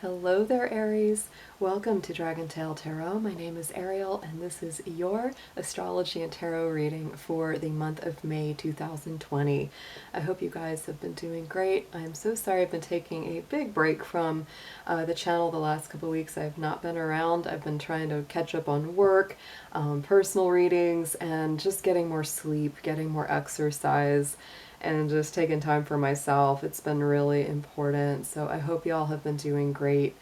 Hello there, Aries. Welcome to DragonTaleTarot. My name is Ariel, and this is your astrology and tarot reading for the month of May 2020. I hope you guys have been doing great. I'm so sorry I've been taking a big break from the channel the last couple weeks. I've not been around. I've been trying to catch up on work, personal readings, and just getting more sleep, getting more exercise, and just taking time for myself. It's been really important. So I hope y'all have been doing great.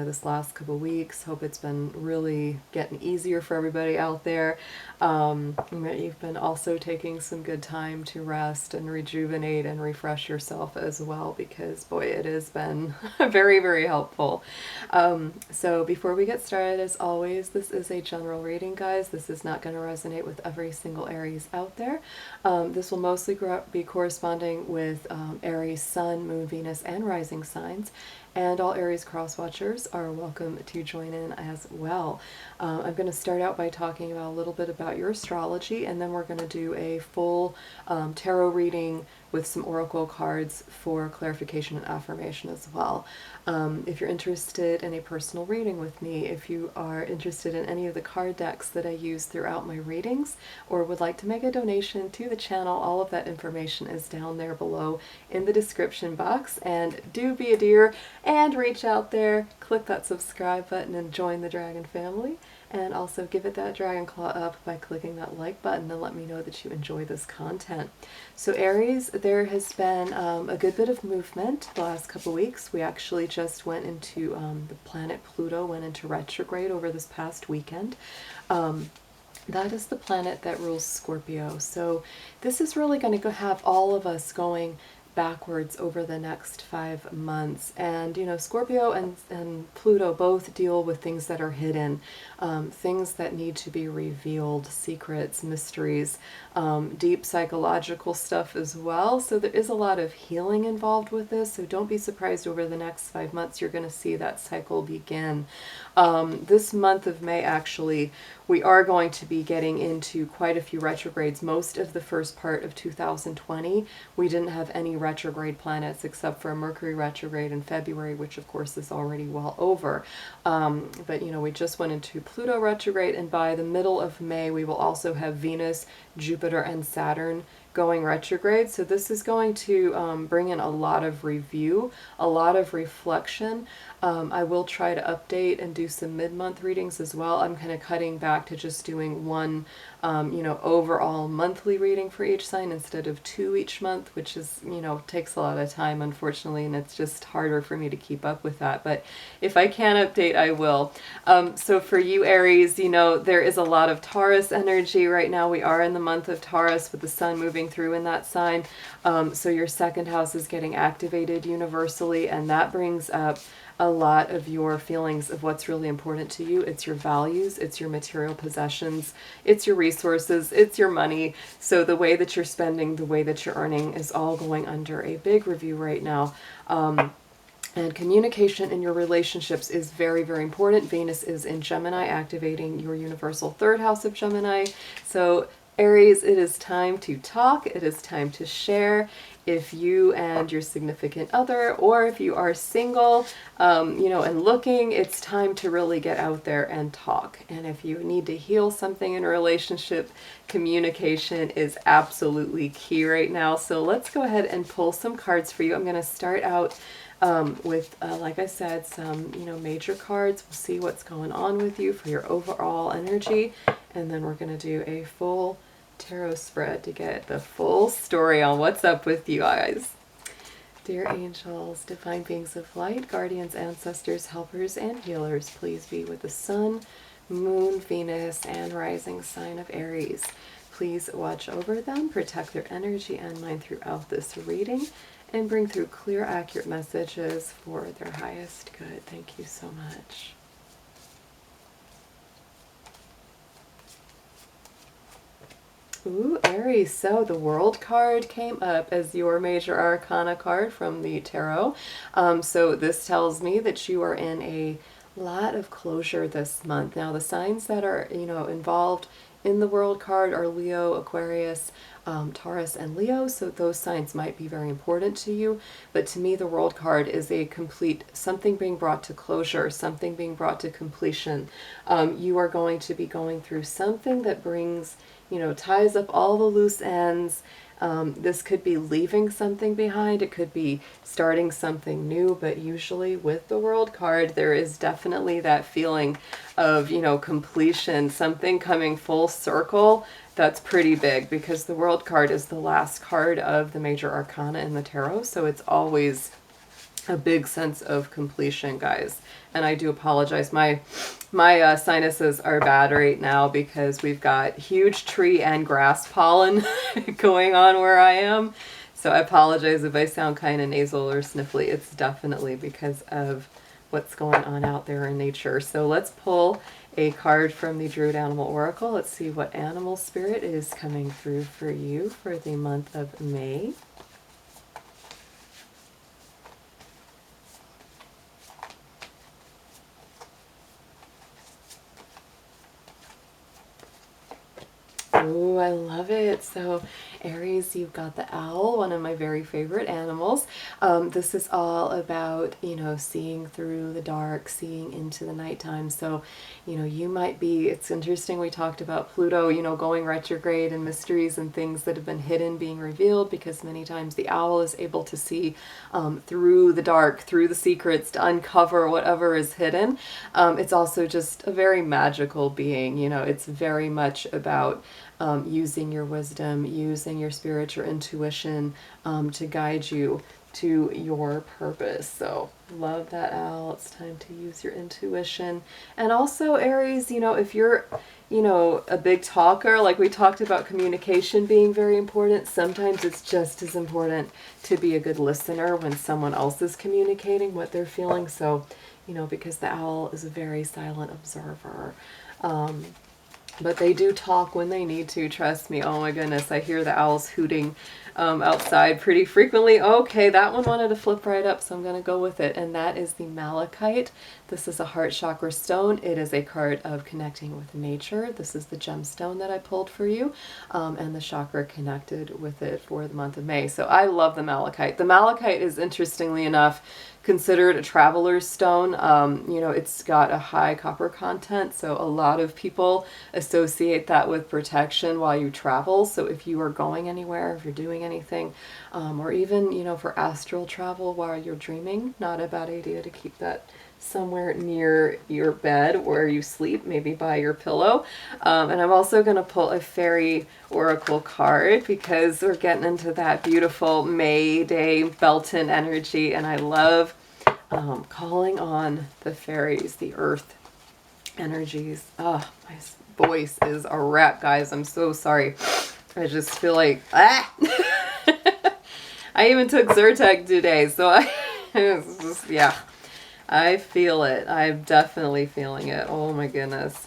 This last couple weeks. Hope it's been really getting easier for everybody out there. That you've been also taking some good time to rest and rejuvenate and refresh yourself as well, because boy, it has been very, very helpful. So before we get started, as always, this is a general reading, guys. This is not going to resonate with every single Aries out there. This will mostly be corresponding with Aries, Sun, Moon, Venus, and rising signs. And all Aries cross-watchers are welcome to join in as well. I'm going to start out by talking about a little bit about your astrology, and then we're going to do a full tarot reading with some oracle cards for clarification and affirmation as well. If you're interested in a personal reading with me, if you are interested in any of the card decks that I use throughout my readings, or would like to make a donation to the channel, all of that information is down there below in the description box. And do be a dear and reach out there, click that subscribe button and join the Dragon family. And also give it that dragon claw up by clicking that like button and let me know that you enjoy this content. So Aries, there has been a good bit of movement the last couple weeks. We actually just went into, the planet Pluto went into retrograde over this past weekend. That is the planet that rules Scorpio. So this is really going to have all of us going backwards over the next 5 months. And Scorpio and Pluto both deal with things that are hidden, things that need to be revealed, secrets, mysteries, deep psychological stuff as well. So there is a lot of healing involved with this, so don't be surprised over the next 5 months you're going to see that cycle begin. This month of May, actually, we are going to be getting into quite a few retrogrades. Most of the first part of 2020, we didn't have any retrograde planets except for a Mercury retrograde in February, which of course is already well over. But we just went into Pluto retrograde, and by the middle of May, we will also have Venus, Jupiter, and Saturn going retrograde. So this is going to bring in a lot of review, a lot of reflection. I will try to update and do some mid-month readings as well. I'm kind of cutting back to just doing one, overall monthly reading for each sign instead of 2 each month, which is, takes a lot of time, unfortunately, and it's just harder for me to keep up with that. But if I can update, I will. So for you, Aries, there is a lot of Taurus energy right now. We are in the month of Taurus with the sun moving through in that sign. So your second house is getting activated universally, and that brings up a lot of your feelings of what's really important to you. It's your values, it's your material possessions, it's your resources, it's your money. So the way that you're spending, the way that you're earning is all going under a big review right now. And communication in your relationships is very, very important. Venus is in Gemini, activating your universal third house of Gemini. So Aries, it is time to talk. It is time to share. If you and your significant other, or if you are single, and looking, it's time to really get out there and talk. And if you need to heal something in a relationship, communication is absolutely key right now. So let's go ahead and pull some cards for you. I'm going to start out with, like I said, some, major cards. We'll see what's going on with you for your overall energy. And then we're going to do a full tarot spread to get the full story on what's up with you guys. Dear angels, divine beings of light, guardians, ancestors, helpers, and healers, please be with the sun, moon, Venus, and rising sign of Aries. Please watch over them, protect their energy and mind throughout this reading, and bring through clear, accurate messages for their highest good. Thank you so much. Ooh, Aries, so the World card came up as your major arcana card from the tarot. So this tells me that you are in a lot of closure this month. Now, the signs that are, involved in the World card are Leo, Aquarius, Taurus, and Leo, so those signs might be very important to you. But to me, the World card is a complete, something being brought to closure, something being brought to completion. You are going to be going through something that brings, you know, ties up all the loose ends. This could be leaving something behind, it could be starting something new, but usually with the World card, there is definitely that feeling of, you know, completion, something coming full circle. That's pretty big because the World card is the last card of the major arcana in the tarot, so it's always a big sense of completion, guys. And I do apologize. My sinuses are bad right now because we've got huge tree and grass pollen going on where I am. So I apologize if I sound kind of nasal or sniffly. It's definitely because of what's going on out there in nature. So let's pull a card from the Druid Animal Oracle. Let's see what animal spirit is coming through for you for the month of May. Oh, I love it. So Aries, you've got the owl, one of my very favorite animals. This is all about, you know, seeing through the dark, seeing into the nighttime. So, you know, you might be, it's interesting, we talked about Pluto, you know, going retrograde and mysteries and things that have been hidden being revealed, because many times the owl is able to see through the dark, through the secrets, to uncover whatever is hidden. It's also just a very magical being, you know, it's very much about using your wisdom, using your spirit, your intuition to guide you to your purpose. So love that, owl. It's time to use your intuition. And also, Aries, you know, if you're, you know, a big talker, like we talked about communication being very important, sometimes it's just as important to be a good listener when someone else is communicating what they're feeling. So, you know, because the owl is a very silent observer. But they do talk when they need to, trust me. Oh my goodness, I hear the owls hooting outside pretty frequently. Okay, that one wanted to flip right up, so I'm going to go with it. And that is the malachite. This is a heart chakra stone. It is a card of connecting with nature. This is the gemstone that I pulled for you, and the chakra connected with it for the month of May. So I love the malachite. The malachite is, interestingly enough, considered a traveler's stone. You know, it's got a high copper content, so a lot of people associate that with protection while you travel. So if you are going anywhere, if you're doing anything, or even, you know, for astral travel while you're dreaming, not a bad idea to keep that somewhere near your bed where you sleep, maybe by your pillow. And I'm also going to pull a fairy oracle card because we're getting into that beautiful May Day Belton energy, and I love calling on the fairies, the earth energies. Oh, my voice is a wreck, guys. I'm so sorry. I just feel like, I even took Zyrtec today, so it's just, yeah. I feel it. I'm definitely feeling it. Oh my goodness.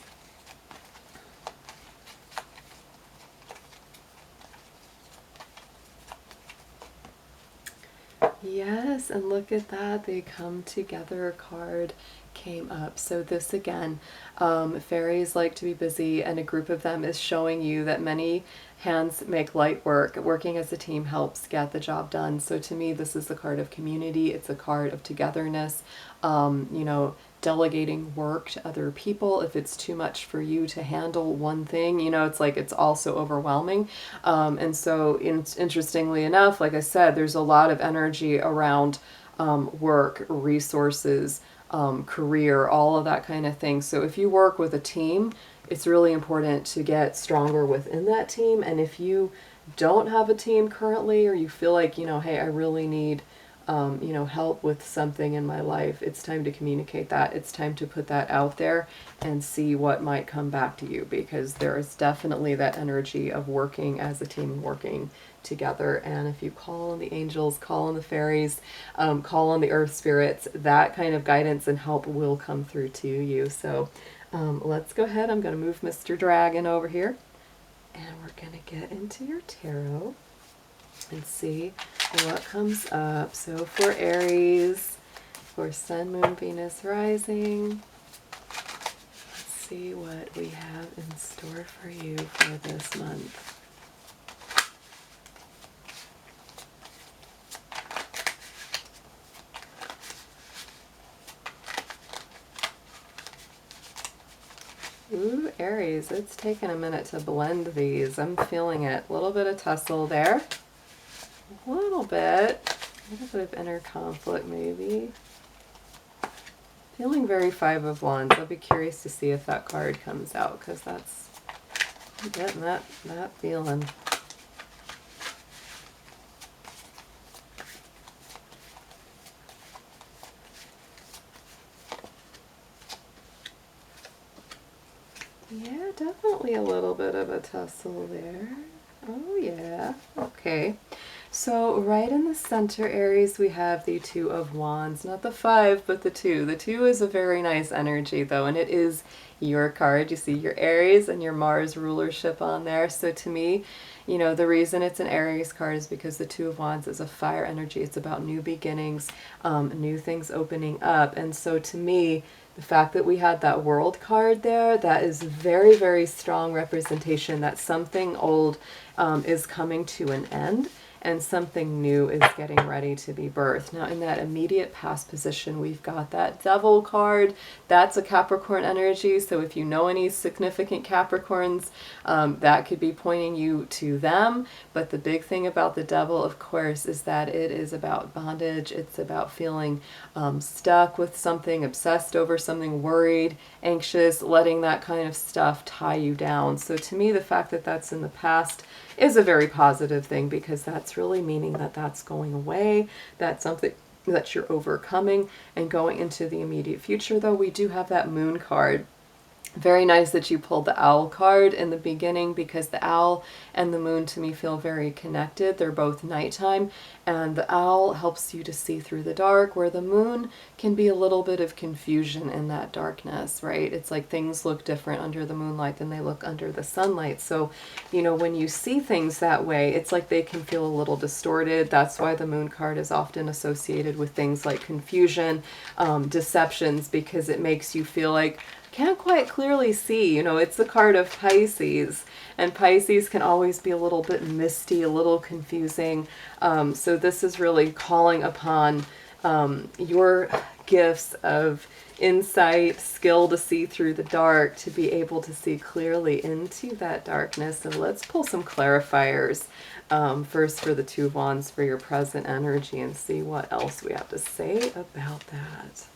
Yes, and look at that. They come together card came up. So this again, fairies like to be busy, and a group of them is showing you that many hands make light work. Working as a team helps get the job done. So to me, this is the card of community. It's a card of togetherness. You know, delegating work to other people. If it's too much for you to handle one thing, you know, it's like it's also overwhelming. And so interestingly enough, like I said, there's a lot of energy around work, resources, career, all of that kind of thing. So if you work with a team, it's really important to get stronger within that team. And if you don't have a team currently, or you feel like, you know, hey, I really need you know, help with something in my life, it's time to communicate that. It's time to put that out there and see what might come back to you, because there is definitely that energy of working as a team, working together. And if you call on the angels, call on the fairies, call on the earth spirits, that kind of guidance and help will come through to you. So let's go ahead. I'm going to move Mr. Dragon over here, and we're going to get into your tarot and see what comes up. So for Aries, for Sun, Moon, Venus, Rising, let's see what we have in store for you for this month. Ooh, Aries, it's taken a minute to blend these. I'm feeling it. A little bit of tussle there. A little bit of inner conflict maybe. Feeling very Five of Wands. I'll be curious to see if that card comes out, because I'm getting that feeling. Yeah, definitely a little bit of a tussle there. Oh yeah, okay. So right in the center, Aries, we have the Two of Wands. Not the 5, but the 2. The 2 is a very nice energy though, and it is your card. You see your Aries and your Mars rulership on there. So to me, you know, the reason it's an Aries card is because the Two of Wands is a fire energy. It's about new beginnings, new things opening up. And so to me, the fact that we had that World card there, that is very, very strong representation that something old is coming to an end and something new is getting ready to be birthed. Now in that immediate past position, we've got that Devil card. That's a Capricorn energy. So if you know any significant Capricorns, that could be pointing you to them. But the big thing about the Devil, of course, is that it is about bondage. It's about feeling stuck with something, obsessed over something, worried, anxious, letting that kind of stuff tie you down. So to me, the fact that that's in the past is a very positive thing, because that's really meaning that that's going away. That's something that you're overcoming. And going into the immediate future, though, we do have that Moon card. Very nice that you pulled the Owl card in the beginning, because the Owl and the Moon to me feel very connected. They're both nighttime, and the Owl helps you to see through the dark, where the Moon can be a little bit of confusion in that darkness, right? It's like things look different under the moonlight than they look under the sunlight. So, you know, when you see things that way, it's like they can feel a little distorted. That's why the Moon card is often associated with things like confusion, deceptions, because it makes you feel like, can't quite clearly see. You know, it's the card of Pisces, and Pisces can always be a little bit misty, a little confusing. So this is really calling upon your gifts of insight, skill to see through the dark, to be able to see clearly into that darkness. And let's pull some clarifiers first for the Two of Wands for your present energy, and see what else we have to say about that.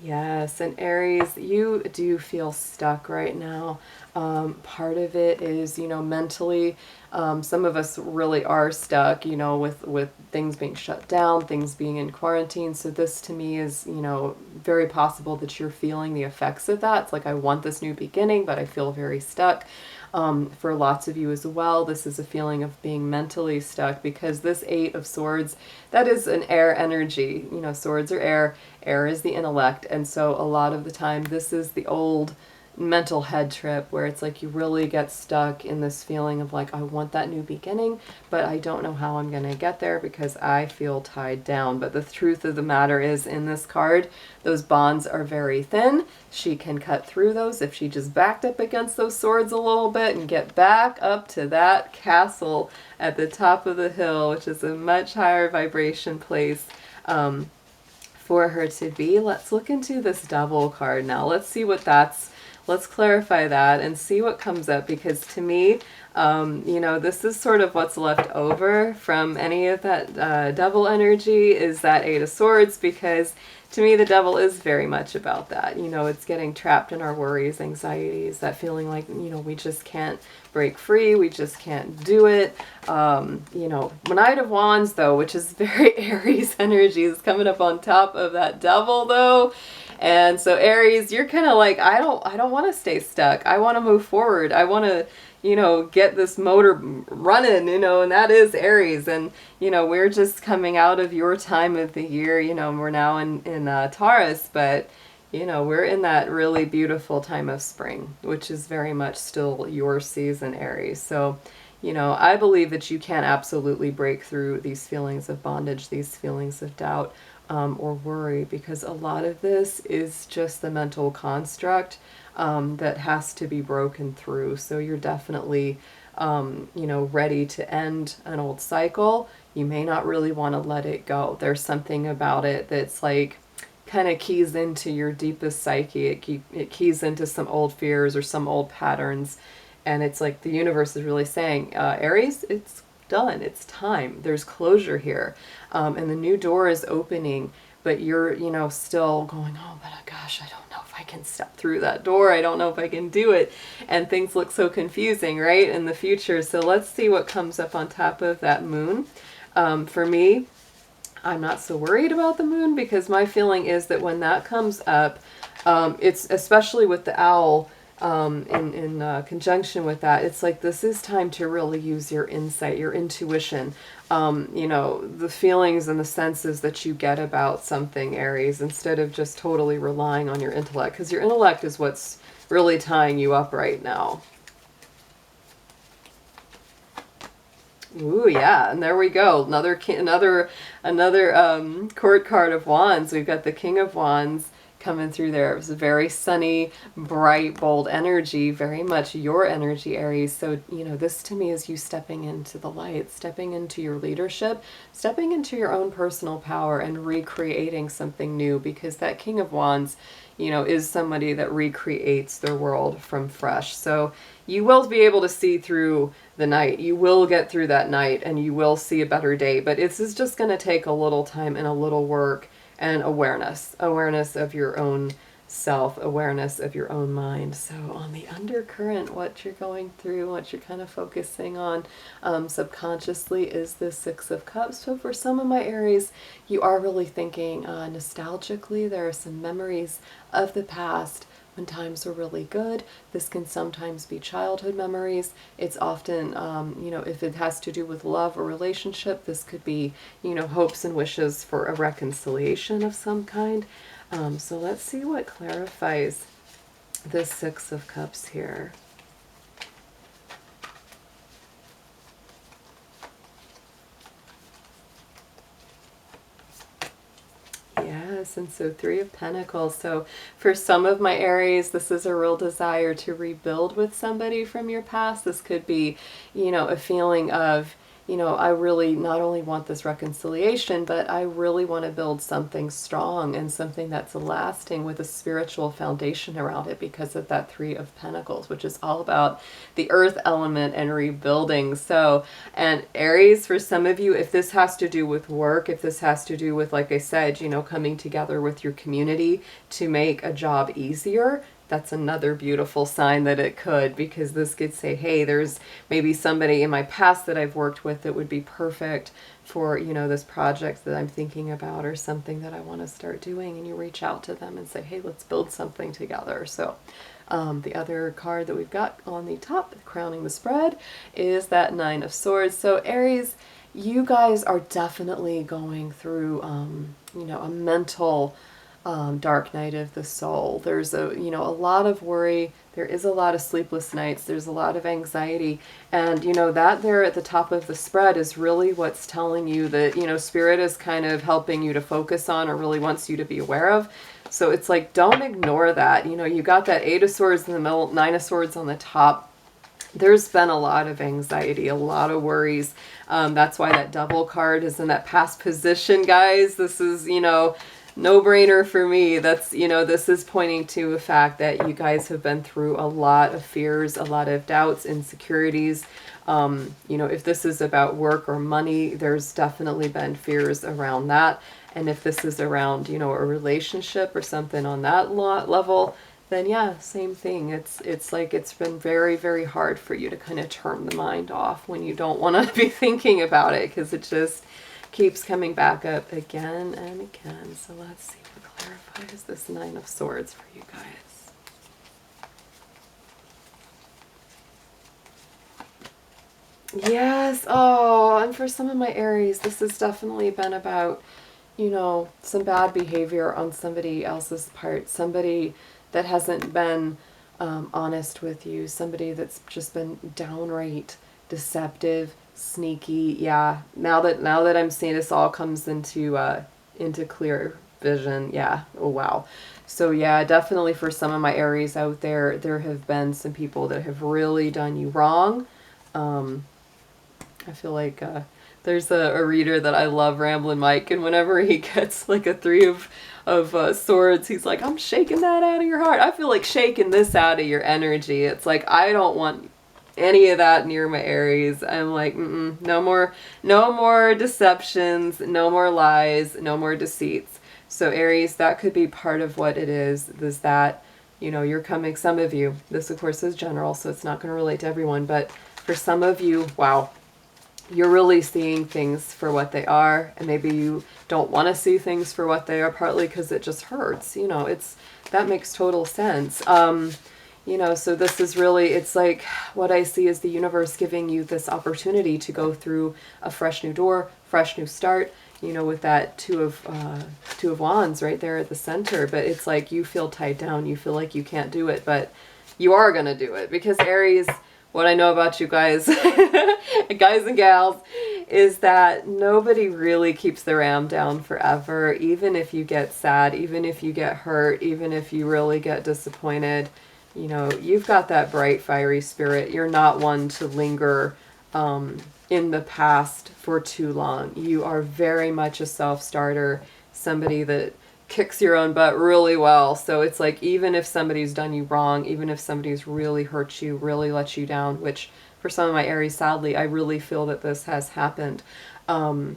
Yes, and Aries, you do feel stuck right now. Part of it is, you know, mentally, some of us really are stuck, you know, with things being shut down, things being in quarantine. So this to me is, you know, very possible that you're feeling the effects of that. It's like, I want this new beginning, but I feel very stuck. For lots of you as well, this is a feeling of being mentally stuck, because this Eight of Swords, that is an air energy. You know, swords are air, air is the intellect, and so a lot of the time this is the old mental head trip, where it's like you really get stuck in this feeling of like, I want that new beginning, but I don't know how I'm going to get there because I feel tied down. But the truth of the matter is, in this card, those bonds are very thin. She can cut through those if she just backed up against those swords a little bit and get back up to that castle at the top of the hill, which is a much higher vibration place for her to be. Let's look into this Devil card now. Let's see what that's, let's clarify that and see what comes up, because to me, you know, this is sort of what's left over from any of that Devil energy, is that Eight of Swords, because to me the Devil is very much about that. You know, it's getting trapped in our worries, anxieties, that feeling like, you know, we just can't break free, we just can't do it. You know, Knight of Wands though, which is very Aries energy, is coming up on top of that Devil though. And so Aries, you're kind of like, I don't want to stay stuck. I want to move forward. I want to, you know, get this motor running, you know, and that is Aries. And, you know, we're just coming out of your time of the year, you know, we're now in Taurus, but, you know, we're in that really beautiful time of spring, which is very much still your season, Aries. So, you know, I believe that you can absolutely break through these feelings of bondage, these feelings of doubt, or worry, because a lot of this is just the mental construct that has to be broken through. So you're definitely, you know, ready to end an old cycle. You may not really want to let it go. There's something about it that's like kind of keys into your deepest psyche. It keys into some old fears or some old patterns. And it's like the universe is really saying, Aries, it's done. It's time. There's closure here. And the new door is opening, but you're, you know, still going, oh, but gosh, I don't know if I can step through that door. I don't know if I can do it. And things look so confusing, right, in the future. So let's see what comes up on top of that moon. For me, I'm not so worried about the moon, because my feeling is that when that comes up, it's especially with the owl, in conjunction with that, it's like this is time to really use your insight, your intuition, you know, the feelings and the senses that you get about something, Aries, instead of just totally relying on your intellect, because your intellect is what's really tying you up right now. Ooh, yeah, and there we go. Another court card of Wands. We've got the King of Wands coming through there. It was a very sunny, bright, bold energy, very much your energy, Aries. So, you know, this to me is you stepping into the light, stepping into your leadership, stepping into your own personal power and recreating something new, because that King of Wands, you know, is somebody that recreates their world from fresh. So you will be able to see through the night. You will get through that night and you will see a better day. But this is just going to take a little time and a little work and awareness of your own self, awareness of your own mind. So on the undercurrent, what you're going through, what you're kind of focusing on subconsciously is the Six of Cups. So for some of my Aries, you are really thinking nostalgically. There are some memories of the past when times were really good. This can sometimes be childhood memories. It's often, you know, if it has to do with love or relationship, this could be, you know, hopes and wishes for a reconciliation of some kind. So let's see what clarifies the Six of Cups here. Yes, and so Three of Pentacles. So for some of my Aries, this is a real desire to rebuild with somebody from your past. This could be, you know, a feeling of, you know, I really not only want this reconciliation, but I really want to build something strong and something that's lasting with a spiritual foundation around it, because of that Three of Pentacles, which is all about the earth element and rebuilding. So, and Aries, for some of you, if this has to do with work, if this has to do with, like I said, you know, coming together with your community to make a job easier, that's another beautiful sign that it could, because this could say, hey, there's maybe somebody in my past that I've worked with that would be perfect for, you know, this project that I'm thinking about or something that I want to start doing, and you reach out to them and say, hey, let's build something together. So the other card that we've got on the top, crowning the spread, is that Nine of Swords. So Aries, you guys are definitely going through, you know, a mental dark night of the soul. There's a, you know, a lot of worry. There is a lot of sleepless nights. There's a lot of anxiety. And, you know, that there at the top of the spread is really what's telling you that, you know, Spirit is kind of helping you to focus on, or really wants you to be aware of. So it's like, don't ignore that. You know, you got that Eight of Swords in the middle, Nine of Swords on the top. There's been a lot of anxiety, a lot of worries. That's why that Devil card is in that past position, guys. This is, you know, no-brainer for me. That's, you know, this is pointing to a fact that you guys have been through a lot of fears, a lot of doubts, insecurities. You know, if this is about work or money, there's definitely been fears around that. And if this is around, you know, a relationship or something on that level, then yeah, same thing. It's like it's been very, very hard for you to kind of turn the mind off when you don't want to be thinking about it, because it just keeps coming back up again and again. So let's see what clarifies this Nine of Swords for you guys. Yes. Oh, and for some of my Aries, this has definitely been about, you know, some bad behavior on somebody else's part, somebody that hasn't been honest with you, somebody that's just been downright deceptive, sneaky. Yeah, now that I'm seeing this all comes into into clear vision. Yeah. Oh, wow. So yeah, definitely for some of my Aries out there, there have been some people that have really done you wrong. I feel like there's a reader that I love, Ramblin' Mike, and whenever he gets like a three of swords, he's like, I'm shaking that out of your heart. I feel like shaking this out of your energy. It's like, I don't want any of that near my Aries. I'm like, no more deceptions, no more lies, no more deceits. So Aries, that could be part of what it is that, you know, you're coming, some of you, this of course is general, so it's not going to relate to everyone, but for some of you, wow, you're really seeing things for what they are, and maybe you don't want to see things for what they are, partly because it just hurts. You know, that makes total sense. You know, so this is really, it's like what I see is the universe giving you this opportunity to go through a fresh new door, fresh new start, you know, with that two of wands right there at the center. But it's like you feel tied down, you feel like you can't do it, but you are going to do it, because Aries, what I know about you guys, guys and gals, is that nobody really keeps their ram down forever. Even if you get sad, even if you get hurt, even if you really get disappointed, you know, you've got that bright, fiery spirit. You're not one to linger in the past for too long. You are very much a self-starter, somebody that kicks your own butt really well. So it's like, even if somebody's done you wrong, even if somebody's really hurt you, really let you down, which for some of my Aries, sadly, I really feel that this has happened. You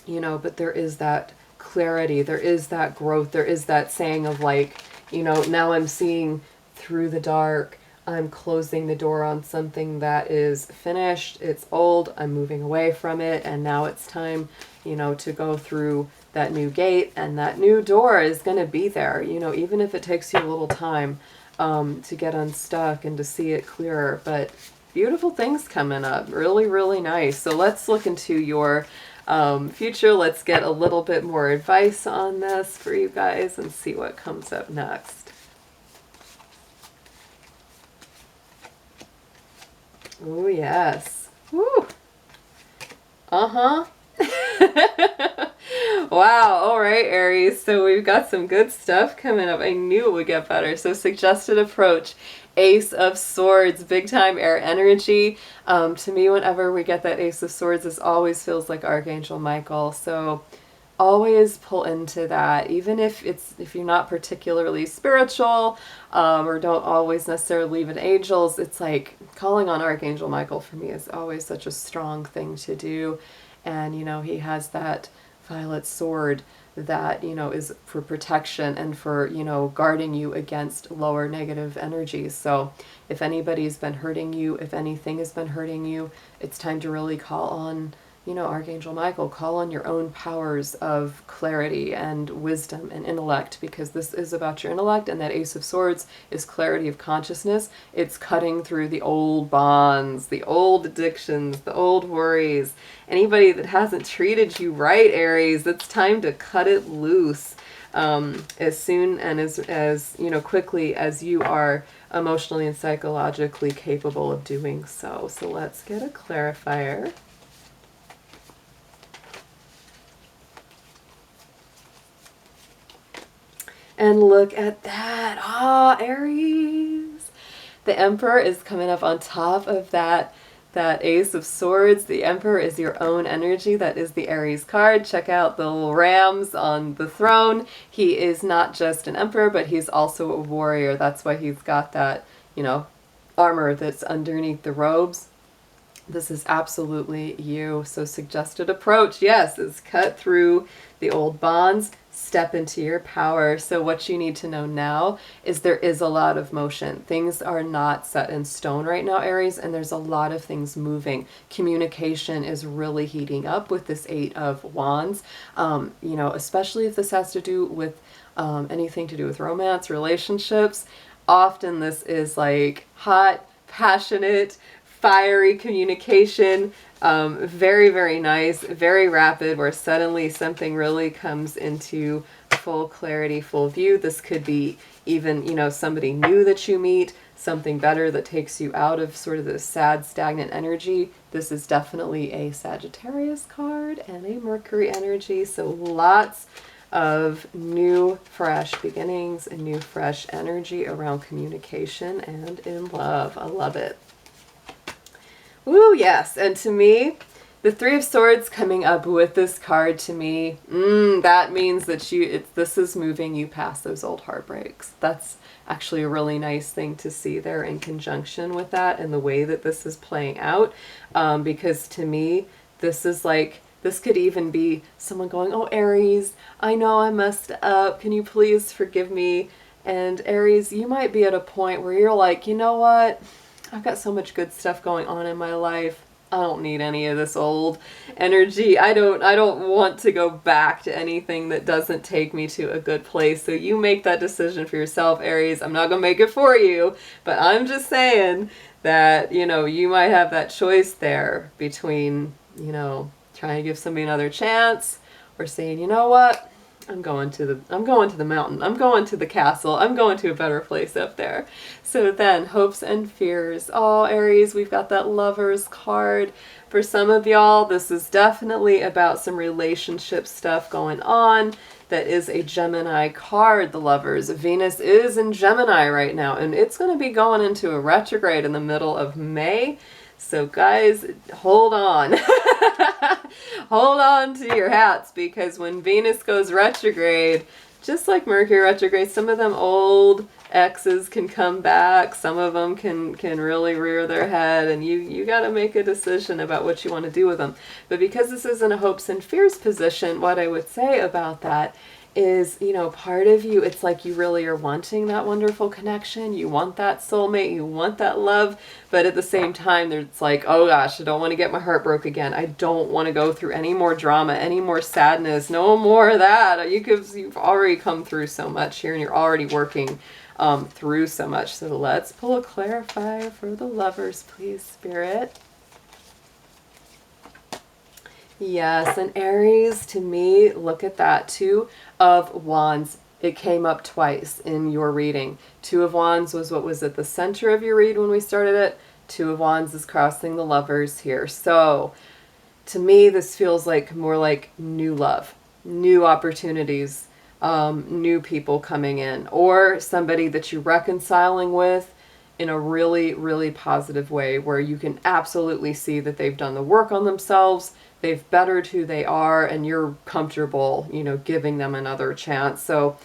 know, but there is that clarity, there is that growth, there is that saying of like, you know, now I'm seeing through the dark, I'm closing the door on something that is finished, it's old, I'm moving away from it, and now it's time, you know, to go through that new gate, and that new door is going to be there, you know, even if it takes you a little time to get unstuck and to see it clearer. But beautiful things coming up, really, really nice. So let's look into your future. Let's get a little bit more advice on this for you guys and see what comes up next. Oh, yes. Woo. Uh-huh. Wow. All right, Aries. So we've got some good stuff coming up. I knew it would get better. So suggested approach, Ace of Swords, big time air energy. To me, whenever we get that Ace of Swords, this always feels like Archangel Michael. So always pull into that, even if you're not particularly spiritual or don't always necessarily believe in angels. It's like calling on Archangel Michael for me is always such a strong thing to do. And, you know, he has that violet sword that, you know, is for protection and for, you know, guarding you against lower negative energies. So if anybody's been hurting you, if anything has been hurting you, it's time to really call on, you know, Archangel Michael. Call on your own powers of clarity and wisdom and intellect, because this is about your intellect, and that Ace of Swords is clarity of consciousness. It's cutting through the old bonds, the old addictions, the old worries. Anybody that hasn't treated you right, Aries, it's time to cut it loose as soon and as you know, quickly as you are emotionally and psychologically capable of doing so. So let's get a clarifier. And look at that. Ah, Aries. The Emperor is coming up on top of that Ace of Swords. The Emperor is your own energy. That is the Aries card. Check out the little rams on the throne. He is not just an emperor, but he's also a warrior. That's why he's got that, you know, armor that's underneath the robes. This is absolutely you. So suggested approach, yes, is cut through the old bonds, step into your power. So what you need to know now is there is a lot of motion. Things are not set in stone right now, Aries, and there's a lot of things moving. Communication is really heating up with this Eight of Wands, you know, especially if this has to do with anything to do with romance, relationships. Often this is like hot, passionate, fiery communication, very, very nice, very rapid, where suddenly something really comes into full clarity, full view. This could be even, you know, somebody new that you meet, something better that takes you out of sort of this sad, stagnant energy. This is definitely a Sagittarius card and a Mercury energy, so lots of new, fresh beginnings and new, fresh energy around communication and in love. I love it. Ooh, yes. And to me, the Three of Swords coming up with this card, to me, that means that this is moving you past those old heartbreaks. That's actually a really nice thing to see there in conjunction with that and the way that this is playing out. Because to me, this is like, this could even be someone going, oh, Aries, I know I messed up. Can you please forgive me? And Aries, you might be at a point where you're like, you know what? I've got so much good stuff going on in my life. I don't need any of this old energy. I don't want to go back to anything that doesn't take me to a good place. So you make that decision for yourself, Aries. I'm not going to make it for you, but I'm just saying that, you know, you might have that choice there between, you know, trying to give somebody another chance or saying, you know what? I'm going to the mountain. I'm going to the castle. I'm going to a better place up there. So then, hopes and fears. Oh, Aries, we've got that Lovers card. For some of y'all, this is definitely about some relationship stuff going on. That is a Gemini card, the Lovers. Venus is in Gemini right now, and it's going to be going into a retrograde in the middle of May. So guys, hold on. Hold on to your hats, because when Venus goes retrograde, just like Mercury retrograde, some of them old exes can come back. Some of them can really rear their head, and you got to make a decision about what you want to do with them. But because this is in a hopes and fears position, what I would say about that is, you know, part of you, it's like you really are wanting that wonderful connection. You want that soulmate, you want that love, but at the same time, it's like, oh gosh, I don't want to get my heart broke again. I don't want to go through any more drama, any more sadness, no more of that. You've already come through so much here, and you're already working through so much. So let's pull a clarifier for the Lovers, please, Spirit. Yes, and Aries, to me, look at that. Two of Wands. It came up twice in your reading. Two of Wands was what was at the center of your read when we started it. Two of Wands is crossing the Lovers here. So, to me, this feels like more like new love, new opportunities, new people coming in, or somebody that you're reconciling with in a really, really positive way, where you can absolutely see that they've done the work on themselves, they've bettered who they are, and you're comfortable, you know, giving them another chance. So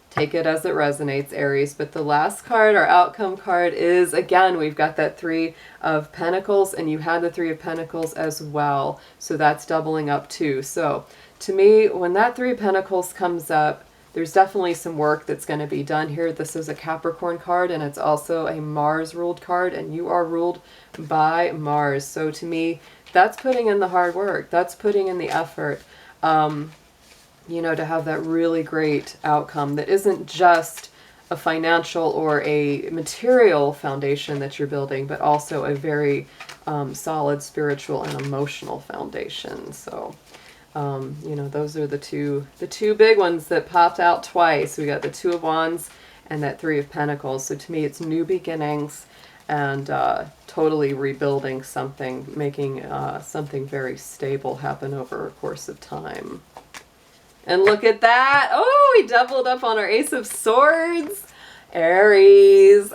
take it as it resonates, Aries. But the last card, our outcome card, is, again, we've got that Three of Pentacles, and you had the Three of Pentacles as well. So that's doubling up too. So to me, when that Three of Pentacles comes up, there's definitely some work that's going to be done here. This is a Capricorn card, and it's also a Mars-ruled card, and you are ruled by Mars. So to me, that's putting in the hard work. That's putting in the effort, you know, to have that really great outcome that isn't just a financial or a material foundation that you're building, but also a very solid spiritual and emotional foundation. So you know, those are the two big ones that popped out twice. We got the Two of Wands and that Three of Pentacles. So to me, it's new beginnings and totally rebuilding something, making something very stable happen over a course of time. And look at that. Oh, we doubled up on our Ace of Swords. Aries.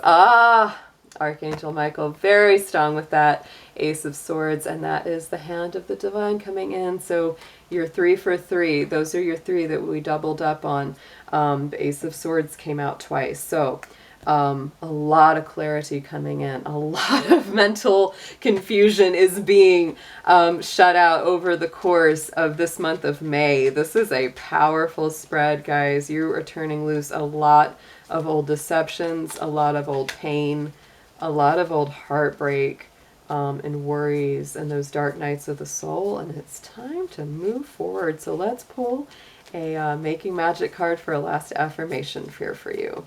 Archangel Michael, very strong with that Ace of Swords, and that is the hand of the divine coming in. So you're 3 for 3. Those are your 3 that we doubled up on. The Ace of Swords came out twice. So a lot of clarity coming in. A lot of mental confusion is being shut out over the course of this month of May. This is a powerful spread, guys. You are turning loose a lot of old deceptions, a lot of old pain, a lot of old heartbreak and worries and those dark nights of the soul, and it's time to move forward. So let's pull a Making Magic card for a last affirmation here for you.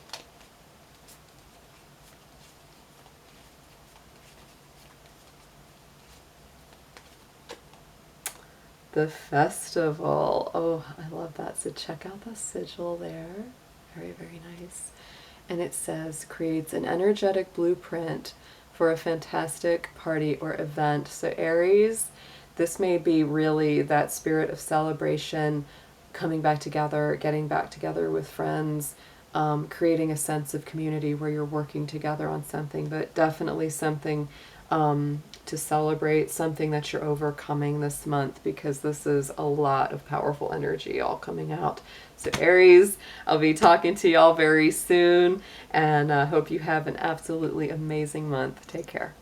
The Festival. Oh, I love that. So check out the sigil there. Very, very nice. And it says, creates an energetic blueprint for a fantastic party or event. So Aries, this may be really that spirit of celebration, coming back together, getting back together with friends, creating a sense of community where you're working together on something, but definitely something to celebrate, something that you're overcoming this month, because this is a lot of powerful energy all coming out. So Aries, I'll be talking to y'all very soon, and hope you have an absolutely amazing month. Take care.